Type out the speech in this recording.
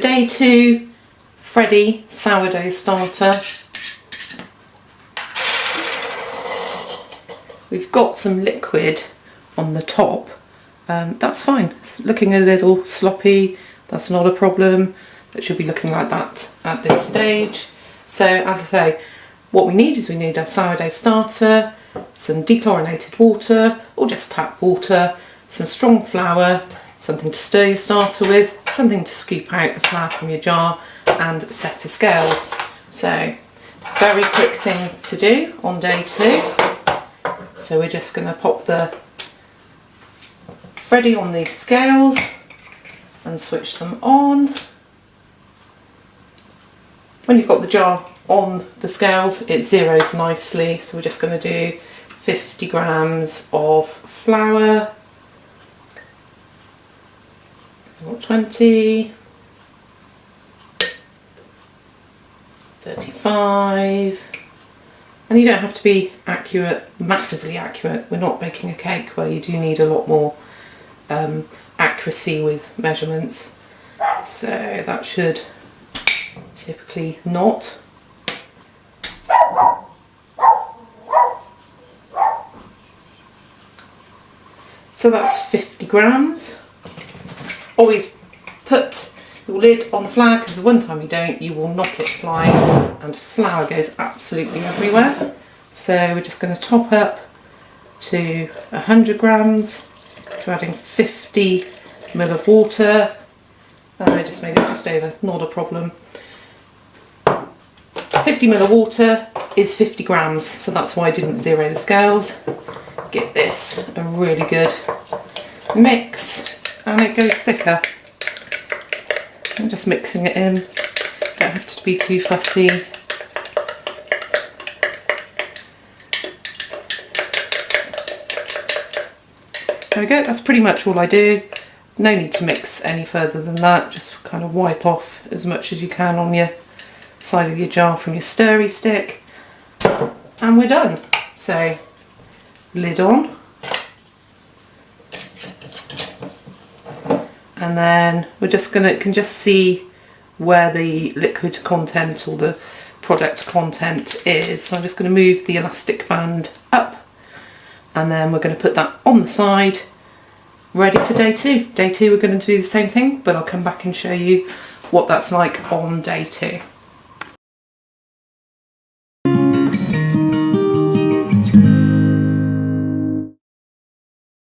day 2 Freddy sourdough starter, we've got some liquid on the top. That's fine. It's looking a little sloppy, that's not a problem. It should be looking like that at this stage. So as I say, what we need is we need a sourdough starter, some dechlorinated water or just tap water, some strong flour, something to stir your starter with, something to scoop out the flour from your jar, and a set of scales. So it's a very quick thing to do on day 2. So we're just going to pop the Freddy on the scales and switch them on. When you've got the jar on the scales, it zeroes nicely, so we're just going to do 50 grams of flour, 20, 35, and you don't have to be accurate, massively accurate. We're not baking a cake where you do need a lot more accuracy with measurements, so that should typically not. So that's 50 grams. Always put your lid on the flour, because the one time you don't, you will knock it flying and flour goes absolutely everywhere. So we're just going to top up to 100 grams, to adding 50 ml of water. I just made it just over, not a problem. 50 ml of water is 50 grams, so that's why I didn't zero the scales. Give this a really good mix and it goes thicker. I'm just mixing it in, don't have to be too fussy. There we go, that's pretty much all I do. No need to mix any further than that, just kind of wipe off as much as you can on your side of your jar from your stirry stick, and we're done. So lid on, and then we're just gonna, can just see where the liquid content or the product content is. So I'm just going to move the elastic band up, and then we're going to put that on the side, ready for day 2. Day 2 we're going to do the same thing, but I'll come back and show you what that's like on day 2.